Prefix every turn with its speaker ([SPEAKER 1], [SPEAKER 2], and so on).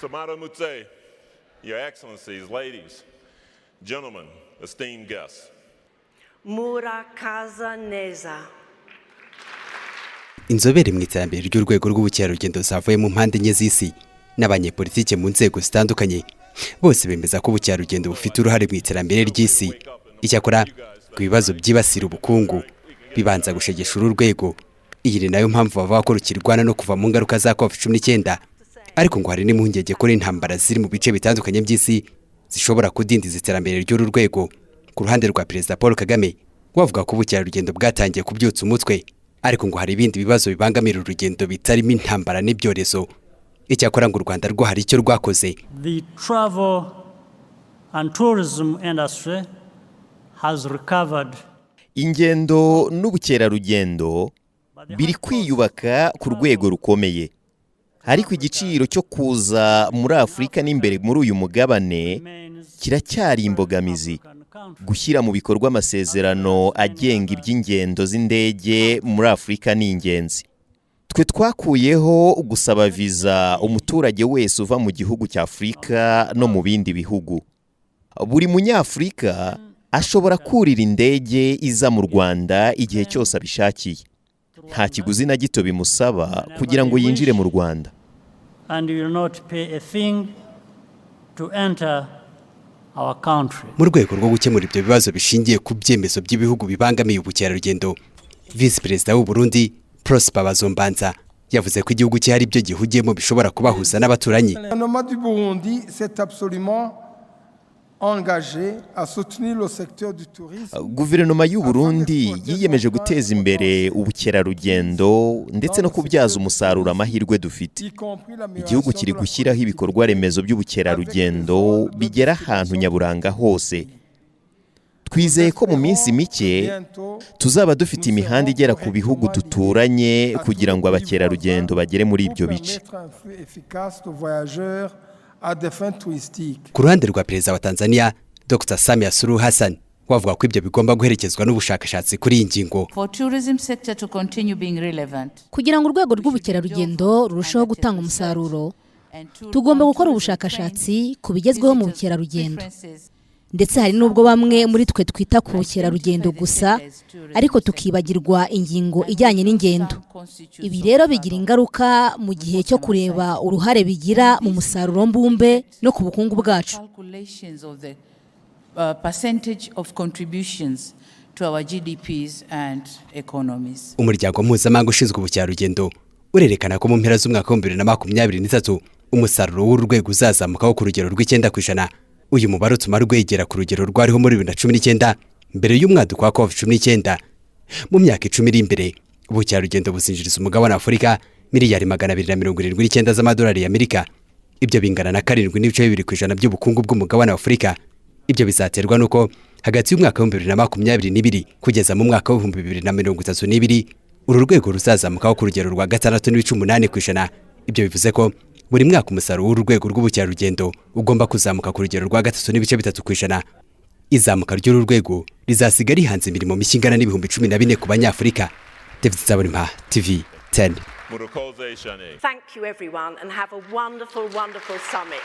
[SPEAKER 1] So Maramutse, Your Excellencies, ladies, gentlemen, esteemed guests.
[SPEAKER 2] Murakaza neza.
[SPEAKER 3] Inzobere mu iterambere ry'urwego rw'ubukerarugendo zavuye mu mpande enye z'isi n'abanyepolitike mu nzego zitandukanye bose bemeza ko ubukerarugendo bufite uruhare mu iterambere ry'isi. Icyakora ku bibazo byibasira ubukungu bibanza gushegesha uru rwego. Iyi ni nayo mpamvu bavuga ko rukirwana no kuva mu ngaruka za COVID-19, ariko ngo hari n'impungenge ko intambara ziri mu bice bitandukanye by'isi zishobora kudindiza iterambere ry'uru rwego. Ku ruhande rwa Perezida Paul Kagame wavuga ko ubukerarugendo bwatangiye kubyutsa umutwe, ariko ngo hari ibindi bibazo bibangamira urugendo bitarimo intambara n'ibyorezo. Icyakora ngo u Rwanda rwo hari icyo rwakoze.
[SPEAKER 4] The travel and tourism industry has recovered.
[SPEAKER 5] Ingendo n'ubukerarugendo biri kwiyubaka ku rwego rukomeye, ariko igiciro cyo kuza muri Afurika n'imbere muri uyu mugabane kiracyari imbogamizi. Gushyira mu bikorwa amasezerano agenga iby'ingendo z'indege muri Afurika ni ingenzi. Twe twakuyeho gusaba viza umuturage wese uva mu gihugu cya Afurika no mu bindi bihugu. Buri Munyafurika ashobora kurira indege iza mu Rwanda igihe cyose abishakiye. Nta kiguzi na gito bimusaba kugira ngo yinjire mu Rwanda.
[SPEAKER 4] And you will not pay a thing to enter our country.
[SPEAKER 3] Mu rwego rwo gukemura ibyo bibazo bishingiye ku byemezo by'ibihugu bibangamiye ubukerarugendo, Vice Perezida w'u Burundi Prosper Bazombanza yavuze ko igihugu cye hari ibyo gihugiyemo bishobora kubahuza n'abaturanyi.
[SPEAKER 6] Gouvernement du Burundi s'est absolument engagé à soutenir le secteur du tourisme.
[SPEAKER 5] Guverinoma y'u Burundi yiyemeje guteza imbere ubukerarugendo ndetse no kubyaza umusaruro amahirwe dufite. Igihugu kiri gushyiraho ibikorwa remezo by'ubukerarugendo bigera ahantu nyaburanga hose. Twizeye ko mu minsi mike tuzaba dufite imihanda igera ku bihugu duturanye kugira ngo abakerarugendo bagere muri ibyo bice.
[SPEAKER 3] Ku ruhande rwa Perezida wa Tanzania Dr. Samia Suluhu Hassan wavuga ko ibyo bigomba guherekezwa n'ubushakashatsi kuri iyi ngingo.
[SPEAKER 7] Kugira ngo urwego rw'ubukerarugendo rurusheho gutanga umusaruro, tugomba gukora ubushakashatsi ku bigezweho mu bukerarugendo. Ndetse hari n'ubwo bamwe muri twe twita ku bukerarugendo gusa, ariko tukibagirwa ingingo ijyanye n'ingendo. Ibi rero bigira ingaruka mu gihe cyo kureba uruhare bigira mu musaruro mbumbe no ku bukungu bwacu.
[SPEAKER 3] Umuryango mpuzamahanga ushinzwe ubukerarugendo urerekana ko mu mpera z'umwaka wa 2023 umusaruro w'uru rwego uzazamukaho ku rugero rw'9%. Uyu mubare utuma rwegera ku rugero rwariho muri 2019 mbere y'umwaduko wa COVID-19. Mu myaka 10 iri imbere ubukerarugendo buzinjiriza umugabane wa Afurika miliyari 279 z'amadolari y'Amerika. Ibyo bingana na 7.2% by'ubukungu bw'umugabane wa Afurika. Ibyo bizaterwa nuko hagati y'umwaka wa 2022 kugeza mu mwaka wa 2032 uru rwego ruzazamukaho ku rugero rwa 6.8%. Ibyo bivuze ko buri mwaka umusaruro w'urwego rw'ubukerarugendo ugomba kuzamuka ku rugero rwa 3.3%. Izamuka ry'uru rwego rizasiga rihanze imirimo mishingana n'ibihumbi 14 ku banyafurika. David Zabonimpa, TV 10.
[SPEAKER 2] Thank you everyone and have a wonderful, wonderful summit.